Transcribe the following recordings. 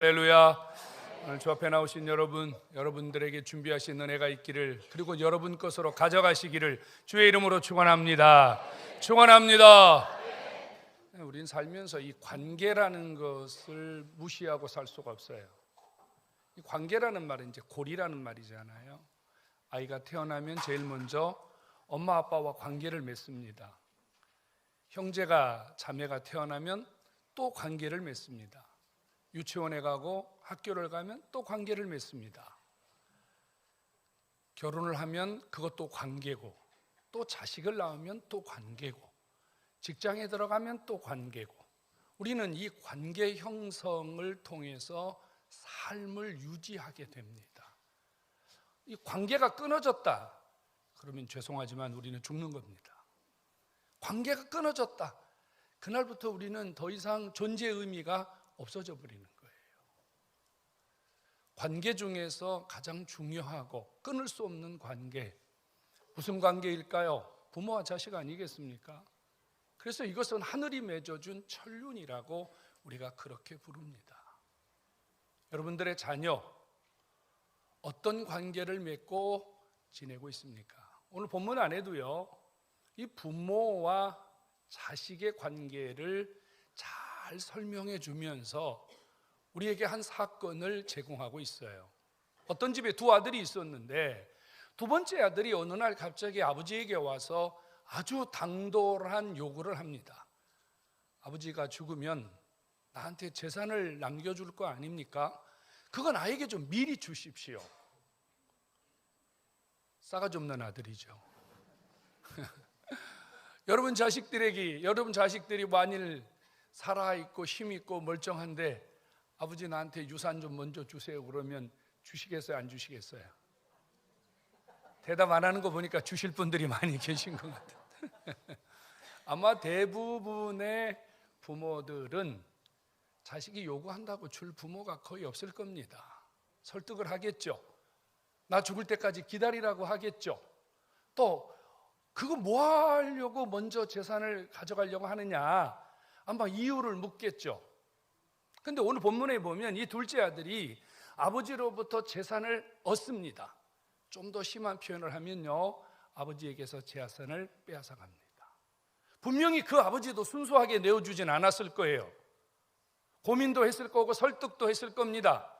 할렐루야. 오늘 주 앞에 나오신 여러분들에게 준비하신 은혜가 있기를, 그리고 여러분 것으로 가져가시기를 주의 이름으로 축원합니다. 축원합니다. 우린 살면서 이 관계라는 것을 무시하고 살 수가 없어요. 이 관계라는 말은 이제 골이라는 말이잖아요. 아이가 태어나면 제일 먼저 엄마 아빠와 관계를 맺습니다. 형제가 자매가 태어나면 또 관계를 맺습니다. 유치원에 가고 학교를 가면 또 관계를 맺습니다. 결혼을 하면 그것도 관계고, 또 자식을 낳으면 또 관계고, 직장에 들어가면 또 관계고, 우리는 이 관계 형성을 통해서 삶을 유지하게 됩니다. 이 관계가 끊어졌다 그러면 죄송하지만 우리는 죽는 겁니다. 관계가 끊어졌다, 그날부터 우리는 더 이상 존재의 의미가 없어져 버리는 거예요. 관계 중에서 가장 중요하고 끊을 수 없는 관계, 무슨 관계일까요? 부모와 자식 아니겠습니까? 그래서 이것은 하늘이 맺어준 천륜이라고 우리가 그렇게 부릅니다. 여러분들의 자녀, 어떤 관계를 맺고 지내고 있습니까? 오늘 본문 안에도요, 이 부모와 자식의 관계를 잘 설명해 주면서 우리에게 한 사건을 제공하고 있어요. 어떤 집에 두 아들이 있었는데, 두 번째 아들이 어느 날 갑자기 아버지에게 와서 아주 당돌한 요구를 합니다. 아버지가 죽으면 나한테 재산을 남겨줄 거 아닙니까? 그건 나에게 좀 미리 주십시오. 싸가지 없는 아들이죠. 여러분 자식들이 만일 살아있고 힘있고 멀쩡한데 아버지 나한테 유산 좀 먼저 주세요 그러면 주시겠어요? 안 주시겠어요? 대답 안 하는 거 보니까 주실 분들이 많이 계신 것 같아요. 아마 대부분의 부모들은 자식이 요구한다고 줄 부모가 거의 없을 겁니다. 설득을 하겠죠. 나 죽을 때까지 기다리라고 하겠죠. 또 그거 뭐 하려고 먼저 재산을 가져가려고 하느냐, 아마 이유를 묻겠죠. 근데 오늘 본문에 보면 이 둘째 아들이 아버지로부터 재산을 얻습니다. 좀 더 심한 표현을 하면요, 아버지에게서 재산을 빼앗아 갑니다. 분명히 그 아버지도 순수하게 내어주진 않았을 거예요. 고민도 했을 거고 설득도 했을 겁니다.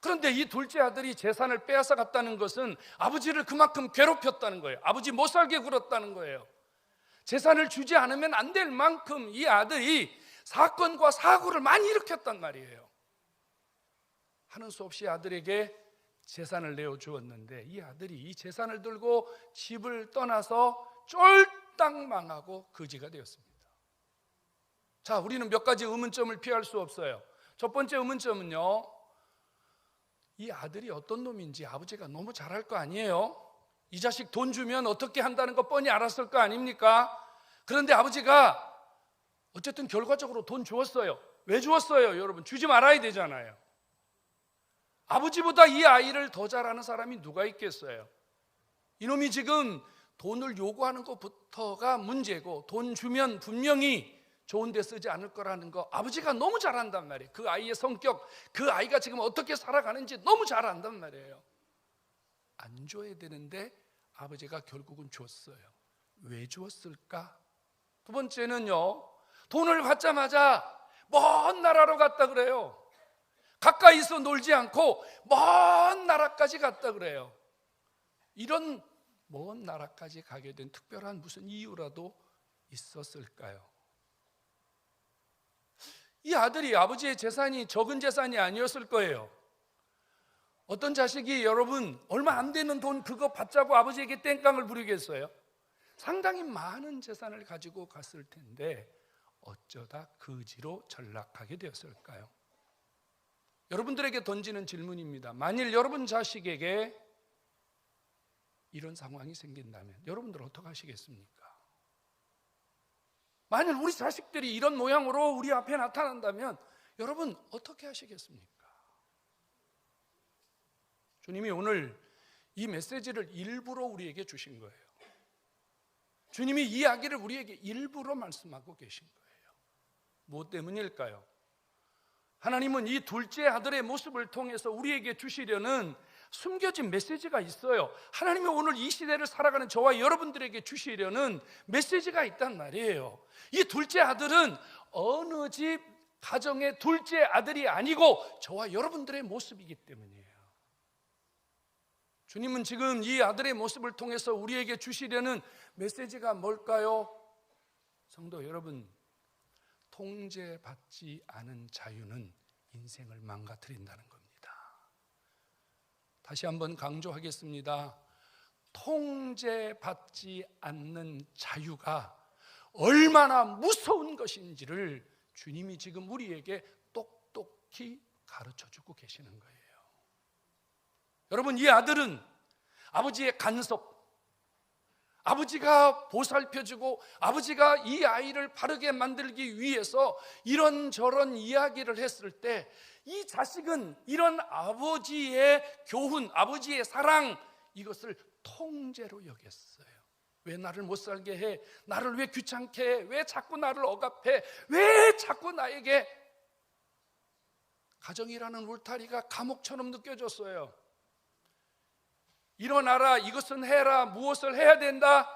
그런데 이 둘째 아들이 재산을 빼앗아 갔다는 것은 아버지를 그만큼 괴롭혔다는 거예요. 아버지 못 살게 굴었다는 거예요. 재산을 주지 않으면 안 될 만큼 이 아들이 사건과 사고를 많이 일으켰단 말이에요. 하는 수 없이 아들에게 재산을 내어주었는데, 이 아들이 이 재산을 들고 집을 떠나서 쫄딱 망하고 거지가 되었습니다. 자, 우리는 몇 가지 의문점을 피할 수 없어요. 첫 번째 의문점은요, 이 아들이 어떤 놈인지 아버지가 너무 잘할 거 아니에요? 이 자식 돈 주면 어떻게 한다는 거 뻔히 알았을 거 아닙니까? 그런데 아버지가 어쨌든 결과적으로 돈 주었어요. 왜 주었어요? 여러분, 주지 말아야 되잖아요. 아버지보다 이 아이를 더 잘하는 사람이 누가 있겠어요? 이놈이 지금 돈을 요구하는 것부터가 문제고, 돈 주면 분명히 좋은 데 쓰지 않을 거라는 거 아버지가 너무 잘 안단 말이에요. 그 아이의 성격, 그 아이가 지금 어떻게 살아가는지 너무 잘 안단 말이에요. 안 줘야 되는데 아버지가 결국은 줬어요. 왜 주었을까? 두 번째는요, 돈을 받자마자 먼 나라로 갔다 그래요. 가까이서 놀지 않고 먼 나라까지 갔다 그래요. 이런 먼 나라까지 가게 된 특별한 무슨 이유라도 있었을까요? 이 아들이 아버지의 재산이 적은 재산이 아니었을 거예요. 어떤 자식이 여러분 얼마 안 되는 돈 그거 받자고 아버지에게 땡깡을 부리겠어요? 상당히 많은 재산을 가지고 갔을 텐데 어쩌다 거지로 전락하게 되었을까요? 여러분들에게 던지는 질문입니다. 만일 여러분 자식에게 이런 상황이 생긴다면 여러분들 어떻게 하시겠습니까? 만일 우리 자식들이 이런 모양으로 우리 앞에 나타난다면 여러분 어떻게 하시겠습니까? 주님이 오늘 이 메시지를 일부러 우리에게 주신 거예요. 주님이 이 이야기를 우리에게 일부러 말씀하고 계신 거예요. 무엇 때문일까요? 하나님은 이 둘째 아들의 모습을 통해서 우리에게 주시려는 숨겨진 메시지가 있어요. 하나님이 오늘 이 시대를 살아가는 저와 여러분들에게 주시려는 메시지가 있단 말이에요. 이 둘째 아들은 어느 집 가정의 둘째 아들이 아니고 저와 여러분들의 모습이기 때문이에요. 주님은 지금 이 아들의 모습을 통해서 우리에게 주시려는 메시지가 뭘까요? 성도 여러분, 통제받지 않은 자유는 인생을 망가뜨린다는 겁니다. 다시 한번 강조하겠습니다. 통제받지 않는 자유가 얼마나 무서운 것인지를 주님이 지금 우리에게 똑똑히 가르쳐주고 계시는 거예요. 여러분, 이 아들은 아버지의 간섭, 아버지가 보살펴주고 아버지가 이 아이를 바르게 만들기 위해서 이런저런 이야기를 했을 때 이 자식은 이런 아버지의 교훈, 아버지의 사랑, 이것을 통제로 여겼어요. 왜 나를 못 살게 해? 나를 왜 귀찮게 해? 왜 자꾸 나를 억압해? 왜 자꾸 나에게 가정이라는 울타리가 감옥처럼 느껴졌어요. 일어나라, 이것은 해라, 무엇을 해야 된다,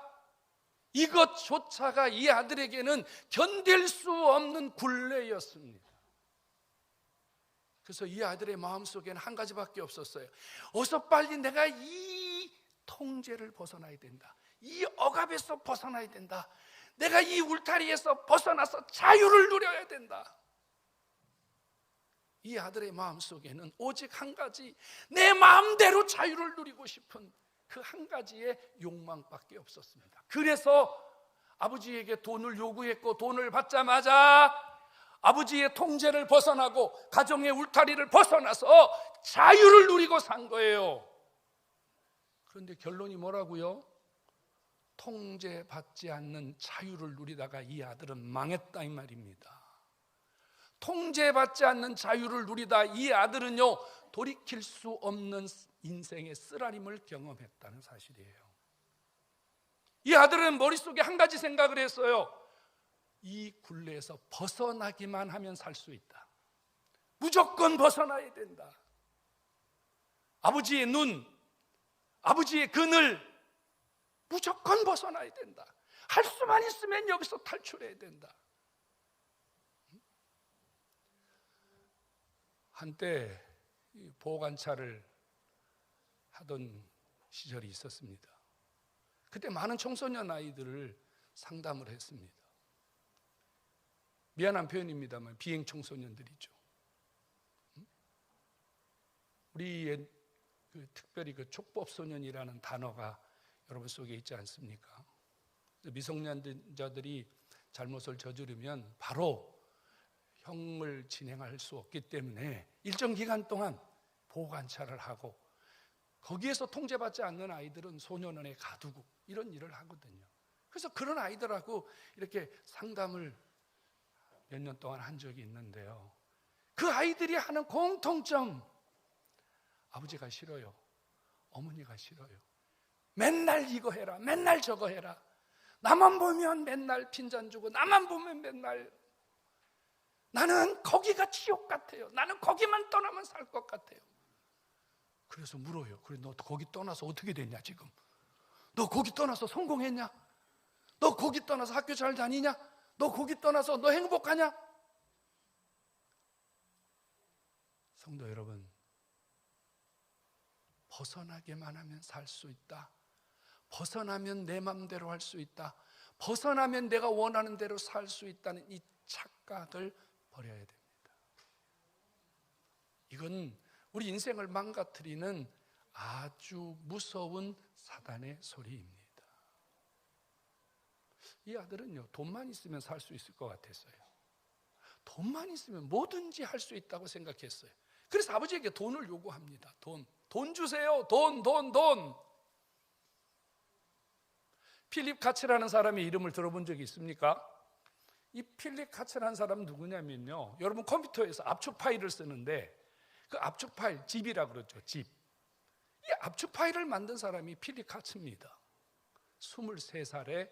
이것조차가 이 아들에게는 견딜 수 없는 굴레였습니다. 그래서 이 아들의 마음속에는 한 가지밖에 없었어요. 어서 빨리 내가 이 통제를 벗어나야 된다, 이 억압에서 벗어나야 된다, 내가 이 울타리에서 벗어나서 자유를 누려야 된다. 이 아들의 마음속에는 오직 한 가지, 내 마음대로 자유를 누리고 싶은 그 한 가지의 욕망밖에 없었습니다. 그래서 아버지에게 돈을 요구했고, 돈을 받자마자 아버지의 통제를 벗어나고 가정의 울타리를 벗어나서 자유를 누리고 산 거예요. 그런데 결론이 뭐라고요? 통제받지 않는 자유를 누리다가 이 아들은 망했다, 이 말입니다. 통제받지 않는 자유를 누리다 이 아들은요, 돌이킬 수 없는 인생의 쓰라림을 경험했다는 사실이에요. 이 아들은 머릿속에 한 가지 생각을 했어요. 이 굴레에서 벗어나기만 하면 살 수 있다. 무조건 벗어나야 된다. 아버지의 눈, 아버지의 그늘, 무조건 벗어나야 된다. 할 수만 있으면 여기서 탈출해야 된다. 한때 보호관찰을 하던 시절이 있었습니다. 그때 많은 청소년 아이들을 상담을 했습니다. 미안한 표현입니다만 비행 청소년들이죠. 우리의 특별히 촉법소년이라는 단어가 여러분 속에 있지 않습니까? 미성년자들이 잘못을 저지르면 바로 형을 진행할 수 없기 때문에 일정 기간 동안 보호관찰을 하고, 거기에서 통제받지 않는 아이들은 소년원에 가두고 이런 일을 하거든요. 그래서 그런 아이들하고 이렇게 상담을 몇 년 동안 한 적이 있는데요, 그 아이들이 하는 공통점, 아버지가 싫어요, 어머니가 싫어요, 맨날 이거 해라, 맨날 저거 해라, 나만 보면 맨날 핀잔 주고, 나만 보면 맨날, 나는 거기가 지옥 같아요, 나는 거기만 떠나면 살 것 같아요. 그래서 물어요. 그래, 너 거기 떠나서 어떻게 됐냐 지금? 너 거기 떠나서 성공했냐? 너 거기 떠나서 학교 잘 다니냐? 너 거기 떠나서 너 행복하냐? 성도 여러분, 벗어나기만 하면 살 수 있다, 벗어나면 내 맘대로 할 수 있다, 벗어나면 내가 원하는 대로 살 수 있다는 이 착각을 버려야 됩니다. 이건 우리 인생을 망가뜨리는 아주 무서운 사단의 소리입니다. 이 아들은요, 돈만 있으면 살 수 있을 것 같았어요. 돈만 있으면 뭐든지 할 수 있다고 생각했어요. 그래서 아버지에게 돈을 요구합니다. 돈 주세요. 돈. 필립 카츠라는 사람의 이름을 들어본 적이 있습니까? 이 필립 카츠라는 사람은 누구냐면요, 여러분 컴퓨터에서 압축 파일을 쓰는데 그 압축 파일, 집이라고 그러죠, 집. 이 압축 파일을 만든 사람이 필립 카츠입니다. 23살에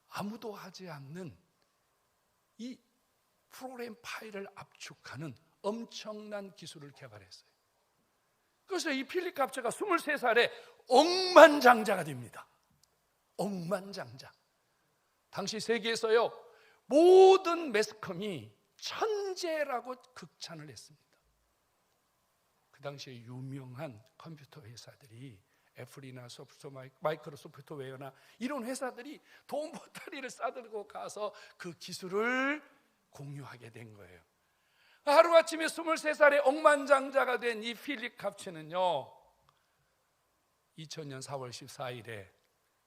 아무도 하지 않는 이 프로그램 파일을 압축하는 엄청난 기술을 개발했어요. 그래서 이 필립 갑처가 23살에 억만장자가 됩니다. 억만장자. 당시 세계에서요, 모든 매스컴이 천재라고 극찬을 했습니다. 그 당시에 유명한 컴퓨터 회사들이 애플이나 마이크로소프트웨어나 이런 회사들이 돈 보따리를 싸들고 가서 그 기술을 공유하게 된 거예요. 하루아침에 23살에 억만장자가 된 이 필립 갑츠는요, 2000년 4월 14일에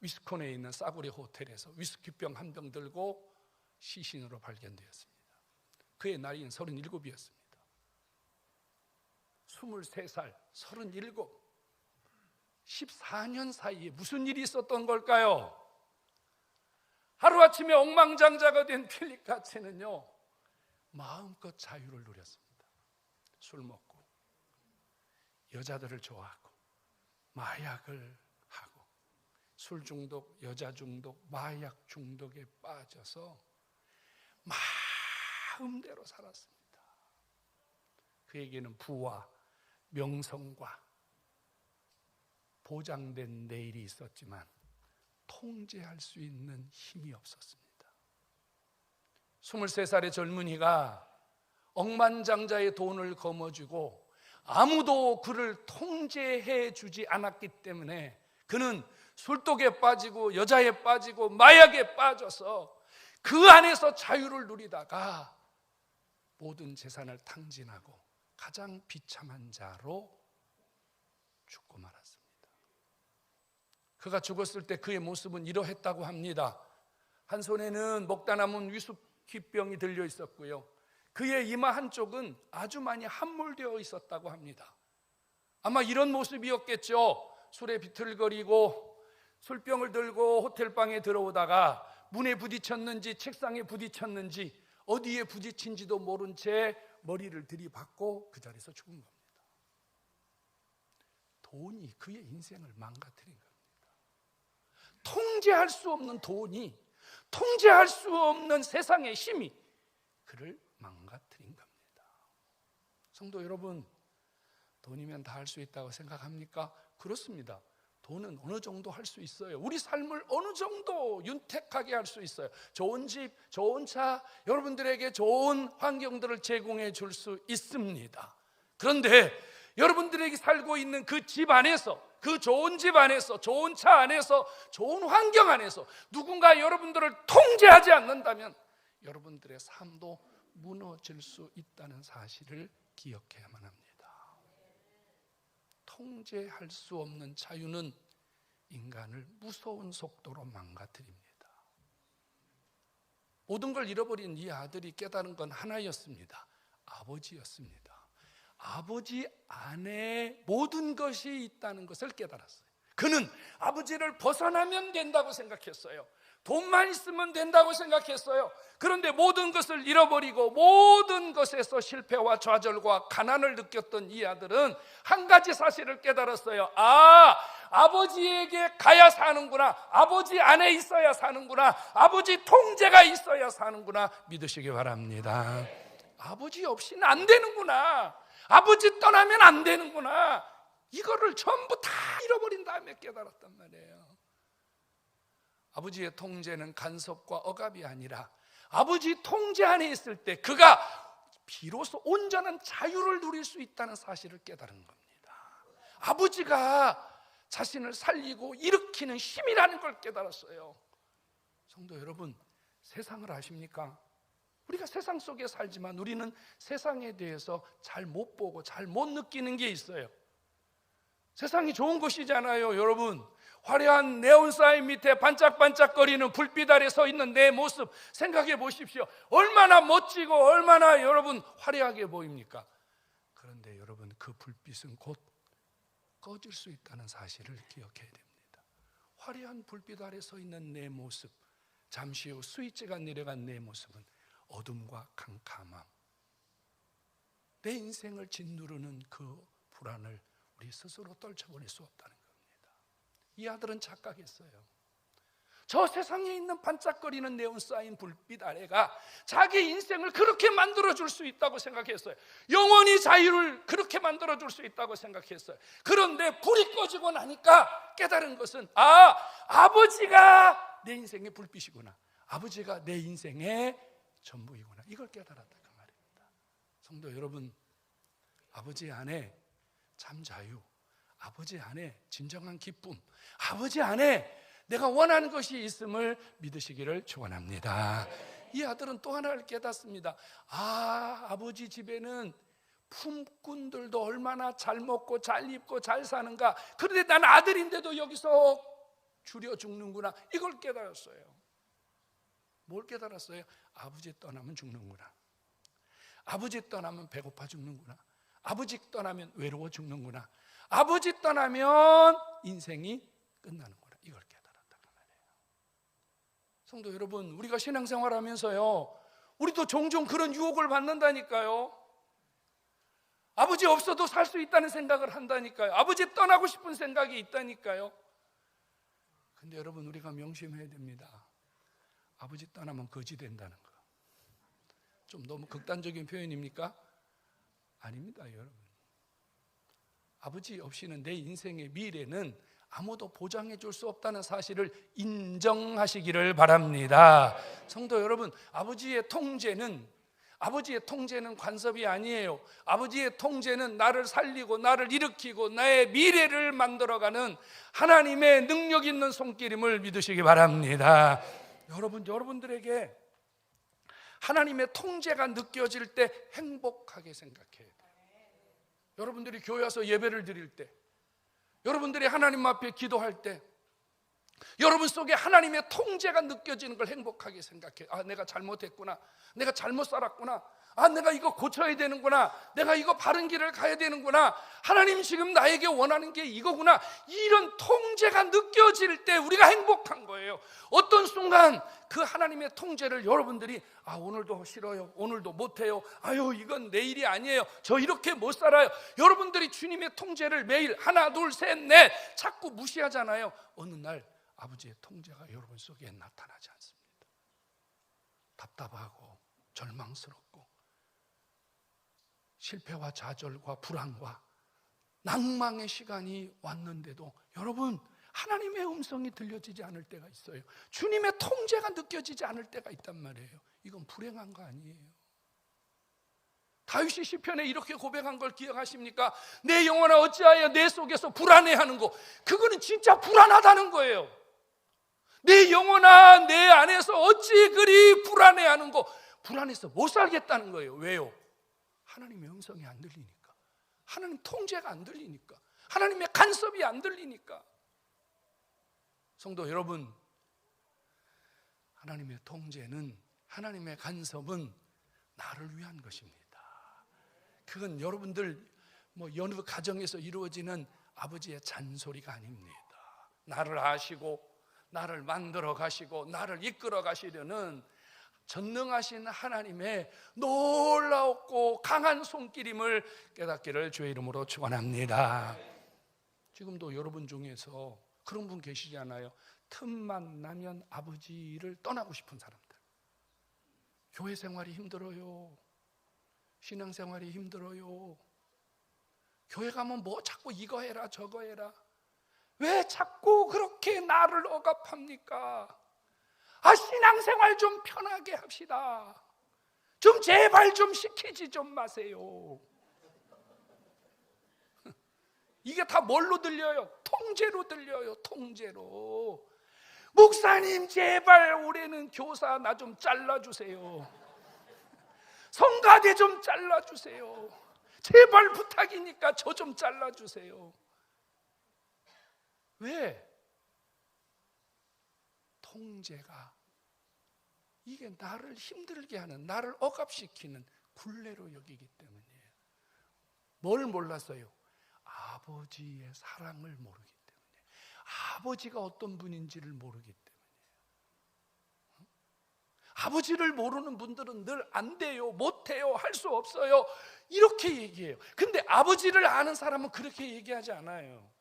위스콘에 있는 싸구려 호텔에서 위스키병 한 병 들고 시신으로 발견되었습니다. 그의 나이는 37이었습니다. 23살, 37, 14년 사이에 무슨 일이 있었던 걸까요? 하루아침에 억만장자가 된 필립 갑츠는요, 마음껏 자유를 누렸습니다. 술 먹고 여자들을 좋아하고 마약을 하고 술 중독, 여자 중독, 마약 중독에 빠져서 마음대로 살았습니다. 그에게는 부와 명성과 보장된 내일이 있었지만 통제할 수 있는 힘이 없었습니다. 23살의 젊은이가 억만장자의 돈을 거머쥐고 아무도 그를 통제해 주지 않았기 때문에 그는 술독에 빠지고 여자에 빠지고 마약에 빠져서 그 안에서 자유를 누리다가 모든 재산을 탕진하고 가장 비참한 자로 죽고 말았습니다. 그가 죽었을 때 그의 모습은 이러했다고 합니다. 한 손에는 먹다 남은 위스키병이 들려 있었고요, 그의 이마 한쪽은 아주 많이 함몰되어 있었다고 합니다. 아마 이런 모습이었겠죠. 술에 비틀거리고 술병을 들고 호텔방에 들어오다가 문에 부딪혔는지 책상에 부딪혔는지 어디에 부딪힌지도 모른 채 머리를 들이받고 그 자리에서 죽은 겁니다. 돈이 그의 인생을 망가뜨린 겁니다. 통제할 수 없는 돈이, 통제할 수 없는 세상의 힘이 그를 망가뜨린 겁니다. 성도 여러분, 돈이면 다 할 수 있다고 생각합니까? 그렇습니다. 돈은 어느 정도 할 수 있어요. 우리 삶을 어느 정도 윤택하게 할 수 있어요. 좋은 집, 좋은 차, 여러분들에게 좋은 환경들을 제공해 줄 수 있습니다. 그런데 여러분들에게 살고 있는 그 집 안에서, 그 좋은 집 안에서, 좋은 차 안에서, 좋은 환경 안에서 누군가 여러분들을 통제하지 않는다면 여러분들의 삶도 무너질 수 있다는 사실을 기억해야만 합니다. 통제할 수 없는 자유는 인간을 무서운 속도로 망가뜨립니다. 모든 걸 잃어버린 이 아들이 깨달은 건 하나였습니다. 아버지였습니다. 아버지 안에 모든 것이 있다는 것을 깨달았어요. 그는 아버지를 벗어나면 된다고 생각했어요. 돈만 있으면 된다고 생각했어요. 그런데 모든 것을 잃어버리고 모든 것에서 실패와 좌절과 가난을 느꼈던 이 아들은 한 가지 사실을 깨달았어요. 아버지에게 가야 사는구나. 아버지 안에 있어야 사는구나. 아버지 통제가 있어야 사는구나. 믿으시기 바랍니다. 아버지 없이는 안 되는구나. 아버지 떠나면 안 되는구나. 이거를 전부 다 잃어버린 다음에 깨달았단 말이에요. 아버지의 통제는 간섭과 억압이 아니라 아버지 통제 안에 있을 때 그가 비로소 온전한 자유를 누릴 수 있다는 사실을 깨달은 겁니다. 아버지가 자신을 살리고 일으키는 힘이라는 걸 깨달았어요. 성도 여러분, 세상을 아십니까? 우리가 세상 속에 살지만 우리는 세상에 대해서 잘 못 보고 잘 못 느끼는 게 있어요. 세상이 좋은 곳이잖아요, 여러분. 화려한 네온사인 밑에 반짝반짝거리는 불빛 아래 서 있는 내 모습 생각해 보십시오. 얼마나 멋지고 얼마나 여러분 화려하게 보입니까? 그런데 여러분, 그 불빛은 곧 꺼질 수 있다는 사실을 기억해야 됩니다. 화려한 불빛 아래 서 있는 내 모습, 잠시 후 스위치가 내려간 내 모습은 어둠과 캄캄함, 내 인생을 짓누르는 그 불안을 우리 스스로 떨쳐버릴 수 없다는 겁니다. 이 아들은 착각했어요. 저 세상에 있는 반짝거리는 네온 사인 불빛 아래가 자기 인생을 그렇게 만들어줄 수 있다고 생각했어요. 영원히 자유를 그렇게 만들어줄 수 있다고 생각했어요. 그런데 불이 꺼지고 나니까 깨달은 것은 아버지가 내 인생의 불빛이구나, 아버지가 내 인생의 전부이구나, 이걸 깨달았다 그 말입니다. 성도 여러분, 아버지 안에 참 자유, 아버지 안에 진정한 기쁨, 아버지 안에 내가 원하는 것이 있음을 믿으시기를 축원합니다. 이 아들은 또 하나를 깨닫습니다. 아버지 집에는 품꾼들도 얼마나 잘 먹고 잘 입고 잘 사는가. 그런데 난 아들인데도 여기서 줄여 죽는구나. 이걸 깨달았어요. 뭘 깨달았어요? 아버지 떠나면 죽는구나, 아버지 떠나면 배고파 죽는구나, 아버지 떠나면 외로워 죽는구나, 아버지 떠나면 인생이 끝나는구나, 이걸 깨달았다 그 말이에요. 성도 여러분, 우리가 신앙생활하면서요, 우리도 종종 그런 유혹을 받는다니까요. 아버지 없어도 살 수 있다는 생각을 한다니까요. 아버지 떠나고 싶은 생각이 있다니까요. 근데 여러분, 우리가 명심해야 됩니다. 아버지 떠나면 거지 된다는 거. 좀 너무 극단적인 표현입니까? 아닙니다, 여러분. 아버지 없이는 내 인생의 미래는 아무도 보장해 줄 수 없다는 사실을 인정하시기를 바랍니다. 성도 여러분, 아버지의 통제는 간섭이 아니에요. 아버지의 통제는 나를 살리고 나를 일으키고 나의 미래를 만들어가는 하나님의 능력 있는 손길임을 믿으시기 바랍니다. 여러분들에게 하나님의 통제가 느껴질 때 행복하게 생각해야 돼요. 여러분들이 교회 와서 예배를 드릴 때, 여러분들이 하나님 앞에 기도할 때, 여러분 속에 하나님의 통제가 느껴지는 걸 행복하게 생각해요. 내가 잘못했구나, 내가 잘못 살았구나, 내가 이거 고쳐야 되는구나, 내가 이거 바른 길을 가야 되는구나, 하나님 지금 나에게 원하는 게 이거구나, 이런 통제가 느껴질 때 우리가 행복한 거예요. 어떤 순간 그 하나님의 통제를 여러분들이 오늘도 싫어요, 오늘도 못해요, 이건 내 일이 아니에요, 저 이렇게 못 살아요. 여러분들이 주님의 통제를 매일 하나 둘 셋 넷 자꾸 무시하잖아요. 어느 날 아버지의 통제가 여러분 속에 나타나지 않습니다. 답답하고 절망스럽고 실패와 좌절과 불안과 낭망의 시간이 왔는데도 여러분, 하나님의 음성이 들려지지 않을 때가 있어요. 주님의 통제가 느껴지지 않을 때가 있단 말이에요. 이건 불행한 거 아니에요. 다윗이 시편에 이렇게 고백한 걸 기억하십니까? 내 영혼아 어찌하여 내 속에서 불안해하는 거. 그거는 진짜 불안하다는 거예요. 내 영혼아 내 안에서 어찌 그리 불안해하는 거. 불안해서 못 살겠다는 거예요. 왜요? 하나님의 음성이 안 들리니까, 하나님 통제가 안 들리니까, 하나님의 간섭이 안 들리니까. 성도 여러분, 하나님의 통제는, 하나님의 간섭은 나를 위한 것입니다. 그건 여러분들 여느 가정에서 이루어지는 아버지의 잔소리가 아닙니다. 나를 아시고 나를 만들어 가시고 나를 이끌어 가시려는 전능하신 하나님의 놀라웠고 강한 손길임을 깨닫기를 주의 이름으로 축원합니다. 지금도 여러분 중에서 그런 분 계시잖아요. 틈만 나면 아버지를 떠나고 싶은 사람들. 교회 생활이 힘들어요, 신앙생활이 힘들어요, 교회 가면 자꾸 이거 해라 저거 해라, 왜 자꾸 그렇게 나를 억압합니까? 신앙생활 좀 편하게 합시다. 좀 제발 좀 시키지 좀 마세요. 이게 다 뭘로 들려요? 통제로 들려요. 통제로. 목사님 제발 올해는 교사 나 좀 잘라주세요. 성가대 좀 잘라주세요. 제발 부탁이니까 저 좀 잘라주세요. 왜? 통제가 이게 나를 힘들게 하는, 나를 억압시키는 굴레로 여기기 때문이에요. 뭘 몰랐어요? 아버지의 사랑을 모르기 때문에, 아버지가 어떤 분인지를 모르기 때문이에요. 아버지를 모르는 분들은 늘 안 돼요, 못해요, 할 수 없어요 이렇게 얘기해요. 근데 아버지를 아는 사람은 그렇게 얘기하지 않아요.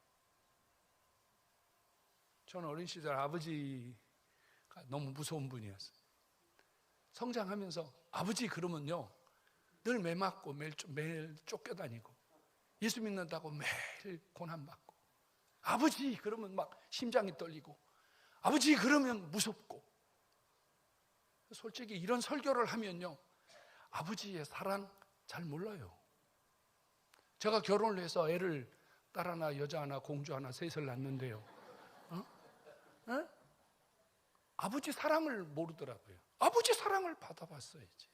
저는 어린 시절 아버지 너무 무서운 분이었어요. 성장하면서 아버지 그러면요 늘 매맞고 매일 쫓겨다니고 예수 믿는다고 매일 고난받고 아버지 그러면 막 심장이 떨리고 아버지 그러면 무섭고 솔직히 이런 설교를 하면요 아버지의 사랑 잘 몰라요. 제가 결혼을 해서 애를 딸 하나 여자 하나 공주 하나 셋을 낳는데요 아버지 사랑을 모르더라고요. 아버지 사랑을 받아봤어야지.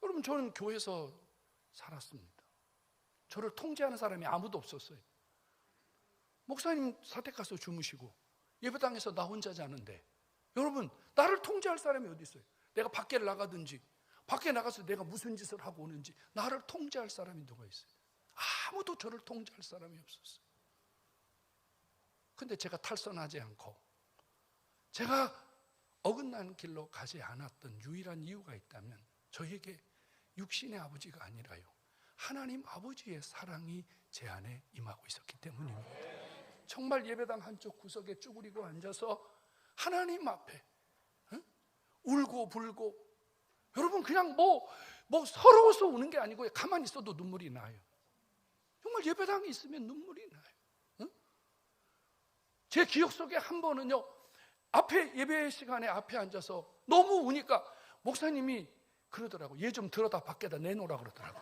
여러분 저는 교회에서 살았습니다. 저를 통제하는 사람이 아무도 없었어요. 목사님 사택 가서 주무시고 예배당에서 나 혼자 자는데 여러분 나를 통제할 사람이 어디 있어요? 내가 밖에 나가든지 밖에 나가서 내가 무슨 짓을 하고 오는지 나를 통제할 사람이 누가 있어요? 아무도 저를 통제할 사람이 없었어요. 근데 제가 탈선하지 않고 제가 어긋나는 길로 가지 않았던 유일한 이유가 있다면 저에게 육신의 아버지가 아니라요 하나님 아버지의 사랑이 제 안에 임하고 있었기 때문입니다. 정말 예배당 한쪽 구석에 쭈그리고 앉아서 하나님 앞에 울고 불고 여러분 그냥 뭐 서러워서 우는 게 아니고 가만히 있어도 눈물이 나요. 정말 예배당에 있으면 눈물이 나요. 제 기억 속에 한 번은요 앞에 예배 시간에 앞에 앉아서 너무 우니까 목사님이 그러더라고. 얘 좀 들어다 밖에다 내놓으라 그러더라고.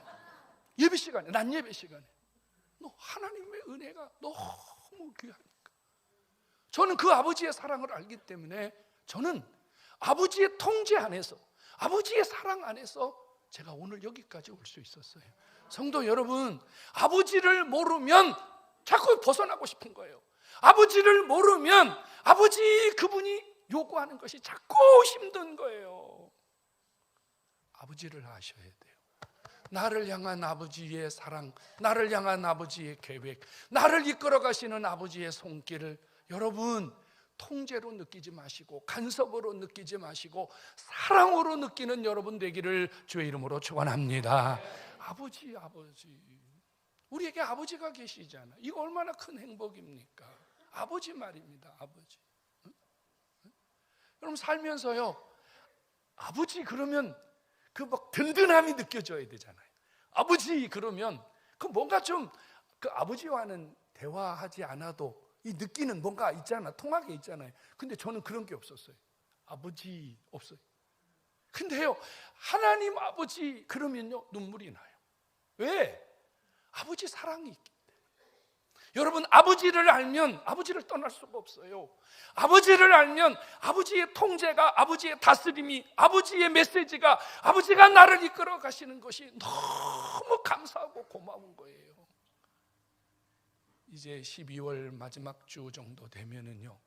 예배 시간에 난 예배 시간에 너 하나님의 은혜가 너무 귀하니까 저는 그 아버지의 사랑을 알기 때문에 저는 아버지의 통제 안에서 아버지의 사랑 안에서 제가 오늘 여기까지 올 수 있었어요. 성도 여러분 아버지를 모르면 자꾸 벗어나고 싶은 거예요. 아버지를 모르면 아버지 그분이 요구하는 것이 자꾸 힘든 거예요. 아버지를 아셔야 돼요. 나를 향한 아버지의 사랑, 나를 향한 아버지의 계획, 나를 이끌어 가시는 아버지의 손길을 여러분 통제로 느끼지 마시고 간섭으로 느끼지 마시고 사랑으로 느끼는 여러분 되기를 주의 이름으로 축원합니다. 아버지 우리에게 아버지가 계시잖아. 이거 얼마나 큰 행복입니까? 아버지 말입니다. 아버지. 여러분 살면서요 아버지 그러면 그 막 든든함이 느껴져야 되잖아요. 아버지 그러면 그 뭔가 좀 그 아버지와는 대화하지 않아도 이 느끼는 뭔가 있잖아. 통하게 있잖아요. 근데 저는 그런 게 없었어요. 아버지 없어요. 근데요 하나님 아버지 그러면요 눈물이 나요. 왜? 아버지 사랑이 있기 때문에. 여러분 아버지를 알면 아버지를 떠날 수가 없어요. 아버지를 알면 아버지의 통제가 아버지의 다스림이 아버지의 메시지가 아버지가 나를 이끌어 가시는 것이 너무 감사하고 고마운 거예요. 이제 12월 마지막 주 정도 되면은요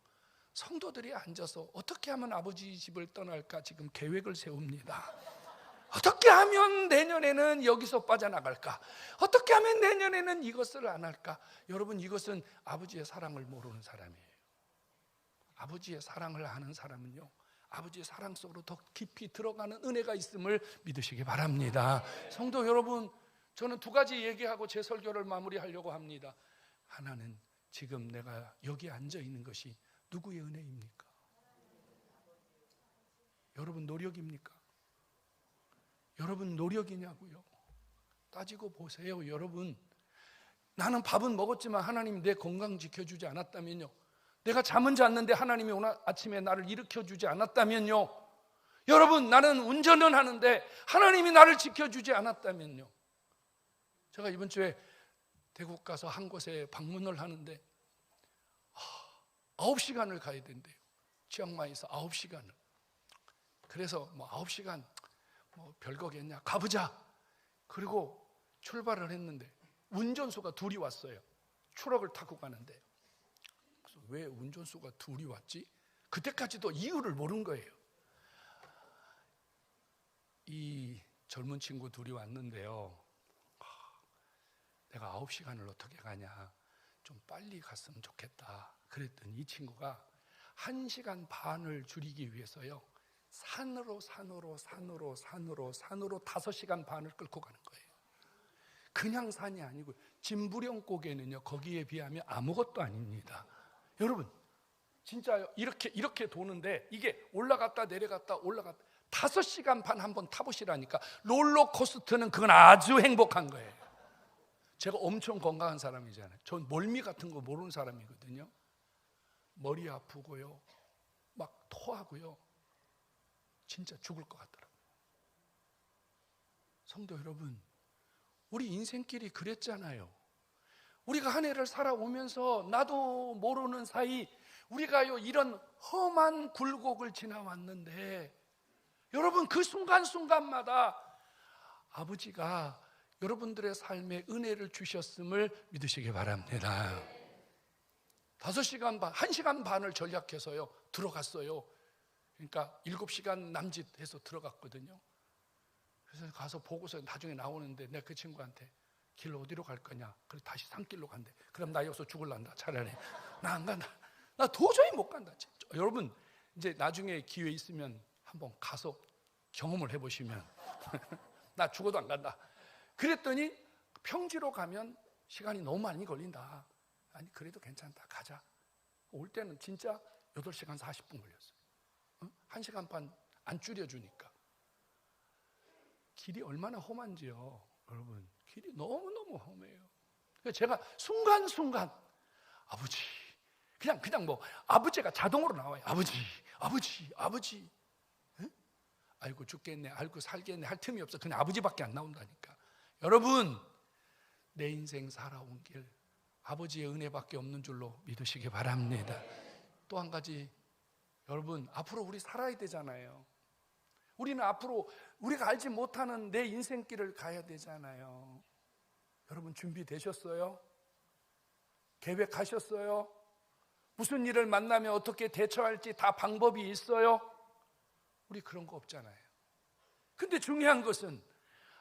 성도들이 앉아서 어떻게 하면 아버지 집을 떠날까 지금 계획을 세웁니다. 어떻게 하면 내년에는 여기서 빠져나갈까? 어떻게 하면 내년에는 이것을 안 할까? 여러분 이것은 아버지의 사랑을 모르는 사람이에요. 아버지의 사랑을 아는 사람은요 아버지의 사랑 속으로 더 깊이 들어가는 은혜가 있음을 믿으시기 바랍니다. 성도 여러분 저는 두 가지 얘기하고 제 설교를 마무리하려고 합니다. 하나는 지금 내가 여기 앉아 있는 것이 누구의 은혜입니까? 여러분 노력입니까? 여러분 노력이냐고요? 따지고 보세요. 여러분 나는 밥은 먹었지만 하나님 내 건강 지켜주지 않았다면요, 내가 잠은 잤는데 하나님이 오늘 아침에 나를 일으켜주지 않았다면요, 여러분 나는 운전은 하는데 하나님이 나를 지켜주지 않았다면요. 제가 이번 주에 대구 가서 한 곳에 방문을 하는데 9시간을 가야 된대요. 치앙마이에서 9시간을. 그래서 9시간 별거겠냐, 가보자. 그리고 출발을 했는데 운전수가 둘이 왔어요. 트럭을 타고 가는데. 그래서 왜 운전수가 둘이 왔지? 그때까지도 이유를 모른 거예요. 이 젊은 친구 둘이 왔는데요, 내가 9시간을 어떻게 가냐, 좀 빨리 갔으면 좋겠다. 그랬더니 이 친구가 1시간 반을 줄이기 위해서요 산으로 5시간 반을 끌고 가는 거예요. 그냥 산이 아니고 진부령 고개는요 거기에 비하면 아무것도 아닙니다. 여러분 진짜 이렇게 도는데 이게 올라갔다 내려갔다 올라갔다 5시간 반 한번 타보시라니까. 롤러코스터는 그건 아주 행복한 거예요. 제가 엄청 건강한 사람이잖아요. 전 멀미 같은 거 모르는 사람이거든요. 머리 아프고요, 막 토하고요, 진짜 죽을 것 같더라고요. 성도 여러분, 우리 인생길이 그랬잖아요. 우리가 한 해를 살아오면서 나도 모르는 사이 우리가요 이런 험한 굴곡을 지나왔는데, 여러분 그 순간순간마다 아버지가 여러분들의 삶에 은혜를 주셨음을 믿으시기 바랍니다. 5시간 반, 1시간 반을 전략해서요 들어갔어요. 그러니까 7시간 남짓해서 들어갔거든요. 그래서 가서 보고서 나중에 나오는데 내가 그 친구한테 길 어디로 갈 거냐, 그래서 다시 산길로 간대. 그럼 나 여기서 죽을란다. 차라리 나 안 간다. 나 도저히 못 간다. 여러분 이제 나중에 기회 있으면 한번 가서 경험을 해보시면 나 죽어도 안 간다. 그랬더니 평지로 가면 시간이 너무 많이 걸린다. 아니 그래도 괜찮다, 가자. 올 때는 진짜 8시간 40분 걸렸어요. 1시간 반 안 줄여주니까. 길이 얼마나 험한지요 여러분. 길이 너무너무 험해요. 그래서 제가 순간순간 아버지, 그냥 뭐 아버지가 자동으로 나와요. 아버지. 응? 아이고 죽겠네, 아이고 살겠네 할 틈이 없어. 그냥 아버지밖에 안 나온다니까. 여러분 내 인생 살아온 길 아버지의 은혜밖에 없는 줄로 믿으시기 바랍니다. 또 한 가지, 여러분 앞으로 우리 살아야 되잖아요. 우리는 앞으로 우리가 알지 못하는 내 인생길을 가야 되잖아요. 여러분 준비되셨어요? 계획하셨어요? 무슨 일을 만나면 어떻게 대처할지 다 방법이 있어요? 우리 그런 거 없잖아요. 근데 중요한 것은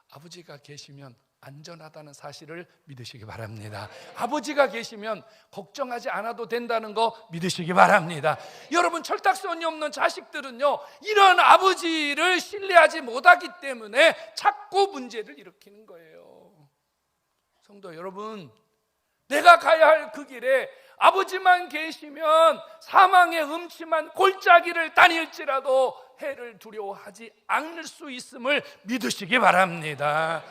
아버지가 계시면 안전하다는 사실을 믿으시기 바랍니다. 아버지가 계시면 걱정하지 않아도 된다는 거 믿으시기 바랍니다. 여러분 철딱선이 없는 자식들은요 이런 아버지를 신뢰하지 못하기 때문에 자꾸 문제를 일으키는 거예요. 성도 여러분, 내가 가야 할 그 길에 아버지만 계시면 사망의 음침한 골짜기를 다닐지라도 해를 두려워하지 않을 수 있음을 믿으시기 바랍니다.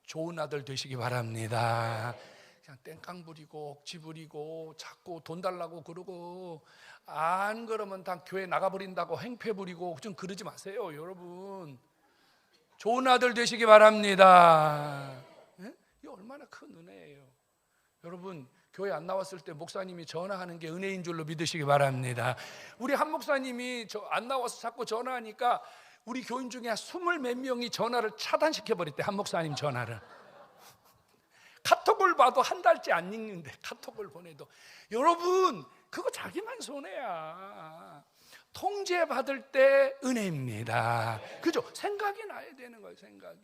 좋은 아들 되시기 바랍니다. 그냥 땡깡 부리고 억지 부리고 자꾸 돈 달라고 그러고 안 그러면 다 교회 나가버린다고 행패 부리고 좀 그러지 마세요. 여러분 좋은 아들 되시기 바랍니다. 네? 이게 얼마나 큰 은혜예요. 여러분 교회 안 나왔을 때 목사님이 전화하는 게 은혜인 줄로 믿으시기 바랍니다. 우리 한 목사님이 안 나와서 자꾸 전화하니까 우리 교인 중에 20몇 명이 전화를 차단시켜버렸대. 한 목사님 전화를. 카톡을 봐도 한 달째 안 읽는데 카톡을 보내도. 여러분 그거 자기만 손해야. 통제받을 때 은혜입니다. 그죠? 생각이 나야 되는 거예요. 생각이.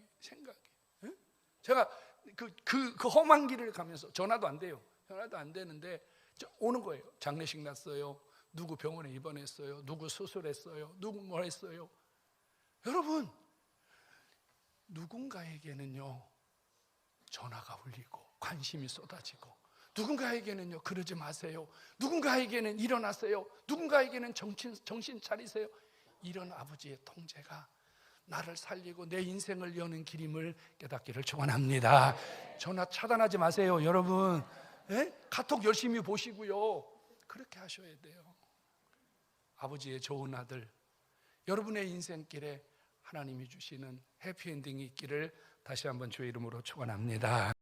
응? 제가 그 험한 길을 가면서 전화도 안 돼요. 전화도 안 되는데 오는 거예요. 장례식 났어요. 누구 병원에 입원했어요. 누구 수술했어요. 누구 뭐 했어요. 여러분 누군가에게는요 전화가 울리고 관심이 쏟아지고, 누군가에게는요 그러지 마세요, 누군가에게는 일어나세요, 누군가에게는 정신 차리세요. 이런 아버지의 통제가 나를 살리고 내 인생을 여는 길임을 깨닫기를 축원합니다. 전화 차단하지 마세요 여러분. 에? 카톡 열심히 보시고요. 그렇게 하셔야 돼요. 아버지의 좋은 아들, 여러분의 인생길에 하나님이 주시는 해피엔딩이 있기를 다시 한번 주의 이름으로 축원합니다.